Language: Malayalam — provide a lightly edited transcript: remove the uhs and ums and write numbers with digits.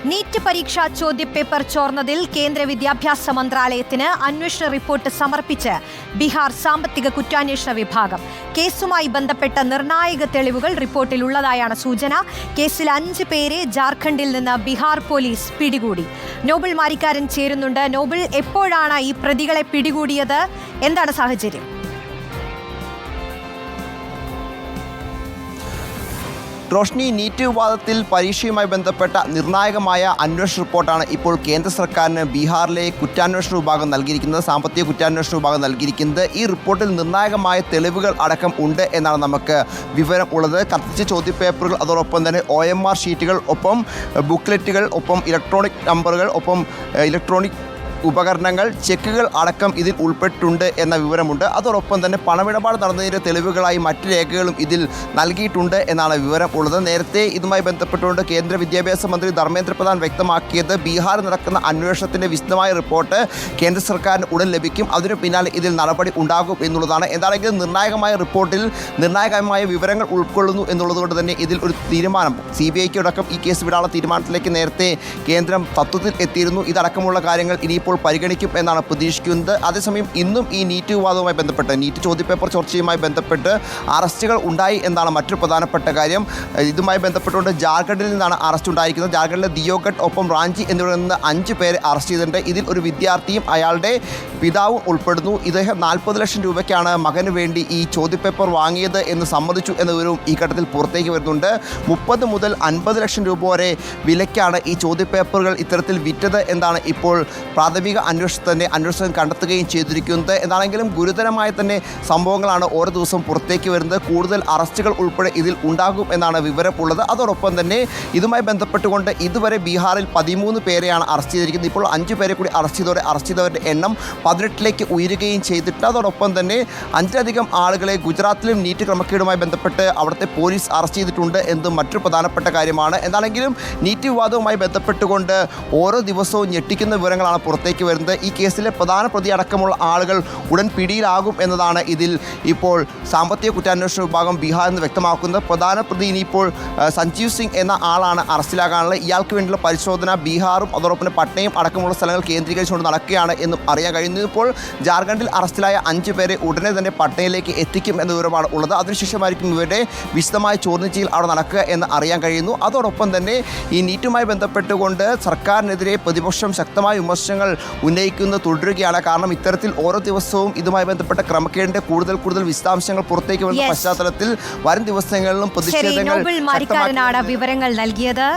നീറ്റ് പരീക്ഷാ ചോദ്യപേപ്പർ ചോർന്നതിൽ കേന്ദ്ര വിദ്യാഭ്യാസ മന്ത്രാലയത്തിന് അന്വേഷണ റിപ്പോർട്ട് സമർപ്പിച്ച് ബീഹാർ സാമ്പത്തിക കുറ്റാന്വേഷണ വിഭാഗം. കേസുമായി ബന്ധപ്പെട്ട നിർണായക തെളിവുകൾ റിപ്പോർട്ടിൽ ഉള്ളതായാണ് സൂചന. കേസിൽ 5 പേരെ ജാർഖണ്ഡിൽ നിന്ന് ബീഹാർ പോലീസ് പിടികൂടി. നോബിൾ മാരിക്കാരൻ ചേരുന്നുണ്ട്. നോബിൾ, എപ്പോഴാണ് ഈ പ്രതികളെ പിടികൂടിയത്? എന്താണ് സാഹചര്യം? റോഷ്നി, നീറ്റ് വിവാദത്തിൽ പരീക്ഷയുമായി ബന്ധപ്പെട്ട നിർണായകമായ അന്വേഷണ റിപ്പോർട്ടാണ് ഇപ്പോൾ കേന്ദ്ര സർക്കാരിന് ബീഹാറിലെ കുറ്റാന്വേഷണ വിഭാഗം നൽകിയിരിക്കുന്നത്, സാമ്പത്തിക കുറ്റാന്വേഷണ വിഭാഗം നൽകിയിരിക്കുന്നത്. ഈ റിപ്പോർട്ടിൽ നിർണായകമായ തെളിവുകൾ അടക്കം ഉണ്ട് എന്നാണ് നമുക്ക് വിവരം ഉള്ളത്. കത്തിച്ച ചോദ്യപേപ്പറുകൾ, അതോടൊപ്പം തന്നെ OMR ഷീറ്റുകൾ, ഒപ്പം ബുക്ക്ലെറ്റുകൾ, ഒപ്പം ഇലക്ട്രോണിക് നമ്പറുകൾ, ഒപ്പം ഇലക്ട്രോണിക് ഉപകരണങ്ങൾ, ചെക്കുകൾ അടക്കം ഇതിൽ ഉൾപ്പെട്ടിട്ടുണ്ട് എന്ന വിവരമുണ്ട്. അതോടൊപ്പം തന്നെ പണമിടപാട് നടന്നതിൻ്റെ തെളിവുകളായി മറ്റ് രേഖകളും ഇതിൽ നൽകിയിട്ടുണ്ട് എന്നാണ് വിവരം ഉള്ളത്. നേരത്തെ ഇതുമായി ബന്ധപ്പെട്ടുകൊണ്ട് കേന്ദ്ര വിദ്യാഭ്യാസ മന്ത്രി ധർമ്മേന്ദ്ര പ്രധാൻ വ്യക്തമാക്കിയത് ബീഹാറിൽ നടക്കുന്ന അന്വേഷണത്തിൻ്റെ വിശദമായ റിപ്പോർട്ട് കേന്ദ്ര സർക്കാരിന് ഉടൻ ലഭിക്കും, അതിനു പിന്നാലെ ഇതിൽ നടപടി ഉണ്ടാകും എന്നുള്ളതാണ്. എന്താണെങ്കിലും നിർണായകമായ റിപ്പോർട്ടിൽ നിർണായകമായ വിവരങ്ങൾ ഉൾക്കൊള്ളുന്നു എന്നുള്ളതുകൊണ്ട് തന്നെ ഇതിൽ ഒരു തീരുമാനം CBIക്ക് അടക്കം ഈ കേസ് വിടാനുള്ള തീരുമാനത്തിലേക്ക് നേരത്തെ കേന്ദ്രം തത്വത്തിൽ എത്തിയിരുന്നു. ഇതടക്കമുള്ള കാര്യങ്ങൾ ഇനിയിപ്പോൾ പരിഗണിക്കും എന്നാണ് പ്രതീക്ഷിക്കുന്നത്. അതേസമയം ഇന്നും ഈ നീറ്റ് വിവാദവുമായി ബന്ധപ്പെട്ട്, നീറ്റ് ചോദ്യപേപ്പർ ചോർച്ചയുമായി ബന്ധപ്പെട്ട് അറസ്റ്റുകൾ ഉണ്ടായി എന്നാണ് മറ്റൊരു പ്രധാനപ്പെട്ട കാര്യം. ഇതുമായി ബന്ധപ്പെട്ടുകൊണ്ട് ജാർഖണ്ഡിൽ നിന്നാണ് അറസ്റ്റ് ഉണ്ടായിരിക്കുന്നത്. ജാർഖണ്ഡിലെ ദിയോഗഡ്, ഒപ്പം റാഞ്ചി എന്നിവിടങ്ങളിൽ നിന്ന് 5 പേരെ അറസ്റ്റ് ചെയ്തിട്ടുണ്ട്. ഇതിൽ ഒരു വിദ്യാർത്ഥിയും അയാളുടെ പിതാവും ഉൾപ്പെടുന്നു. ഇദ്ദേഹം 40 ലക്ഷം രൂപയ്ക്കാണ് മകന് വേണ്ടി ഈ ചോദ്യപേപ്പർ വാങ്ങിയത് എന്ന് സമ്മതിച്ചു എന്ന വിവരവും ഈ ഘട്ടത്തിൽ പുറത്തേക്ക് വരുന്നുണ്ട്. 30 മുതൽ 50 ലക്ഷം രൂപ വരെ വിലയ്ക്കാണ് ഈ ചോദ്യപേപ്പറുകൾ ഇത്തരത്തിൽ വിറ്റത് എന്നാണ് ഇപ്പോൾ പ്രാഥമിക അന്വേഷണം കണ്ടെത്തുകയും ചെയ്തിരിക്കുന്നത്. എന്നാണെങ്കിലും ഗുരുതരമായ തന്നെ സംഭവങ്ങളാണ് ഓരോ ദിവസവും പുറത്തേക്ക് വരുന്നത്. കൂടുതൽ അറസ്റ്റുകൾ ഉൾപ്പെടെ ഇതിൽ ഉണ്ടാകും എന്നാണ് വിവരമുള്ളത്. അതോടൊപ്പം തന്നെ ഇതുമായി ബന്ധപ്പെട്ടുകൊണ്ട് ഇതുവരെ ബീഹാറിൽ 13 പേരെയാണ് അറസ്റ്റ് ചെയ്തിരിക്കുന്നത്. ഇപ്പോൾ 5 പേരെ കൂടി അറസ്റ്റ് ചെയ്തവരുടെ എണ്ണം 18ലേക്ക് ഉയരുകയും ചെയ്തിട്ട്, അതോടൊപ്പം തന്നെ 5ലധികം ആളുകളെ ഗുജറാത്തിലും നീറ്റ് ക്രമക്കേടുമായി ബന്ധപ്പെട്ട് അവിടുത്തെ പോലീസ് അറസ്റ്റ് ചെയ്തിട്ടുണ്ട് എന്നതും മറ്റൊരു പ്രധാനപ്പെട്ട കാര്യമാണ്. എന്താണെങ്കിലും നീറ്റ് വിവാദവുമായി ബന്ധപ്പെട്ടുകൊണ്ട് ഓരോ ദിവസവും ഞെട്ടിക്കുന്ന വിവരങ്ങളാണ് പുറത്തേക്ക് വരുന്നത്. ഈ കേസിലെ പ്രധാന പ്രതി അടക്കമുള്ള ആളുകൾ ഉടൻ പിടിയിലാകും എന്നതാണ് ഇതിൽ ഇപ്പോൾ സാമ്പത്തിക കുറ്റാന്വേഷണ വിഭാഗം ബീഹാറിൽ നിന്ന് വ്യക്തമാക്കുന്നത്. പ്രധാന പ്രതി ഇനിയിപ്പോൾ സഞ്ജീവ് സിംഗ് എന്ന ആളാണ് അറസ്റ്റിലാകാനുള്ളത്. ഇയാൾക്ക് വേണ്ടിയുള്ള പരിശോധന ബീഹാറും അതോടൊപ്പം പട്നയും അടക്കമുള്ള സ്ഥലങ്ങൾ കേന്ദ്രീകരിച്ചുകൊണ്ട് നടക്കുകയാണ് എന്നും അറിയാൻ കഴിയുന്നു. ഇപ്പോൾ ജാർഖണ്ഡിൽ അറസ്റ്റിലായ 5 പേരെ ഉടനെ തന്നെ പട്നയിലേക്ക് എത്തിക്കും എന്ന വിവരമാണ് ഉള്ളത്. അതിനുശേഷമായിരിക്കും ഇവരുടെ വിശദമായ ചോദ്യം ചെയ്യൽ അവിടെ നടക്കുക എന്ന് അറിയാൻ കഴിയുന്നു. അതോടൊപ്പം തന്നെ ഈ നീറ്റുമായി ബന്ധപ്പെട്ടുകൊണ്ട് സർക്കാരിനെതിരെ പ്രതിപക്ഷം ശക്തമായ വിമർശനങ്ങൾ ഉന്നയിക്കുന്നത് തുടരുകയാണ്. കാരണം ഇത്തരത്തിൽ ഓരോ ദിവസവും ഇതുമായി ബന്ധപ്പെട്ട ക്രമക്കേടിന്റെ കൂടുതൽ വിശദാംശങ്ങൾ പുറത്തേക്ക് വരുന്ന പശ്ചാത്തലത്തിൽ വരും ദിവസങ്ങളിലും പ്രതിഷേധങ്ങൾ വിവരങ്ങൾ നൽകിയത്.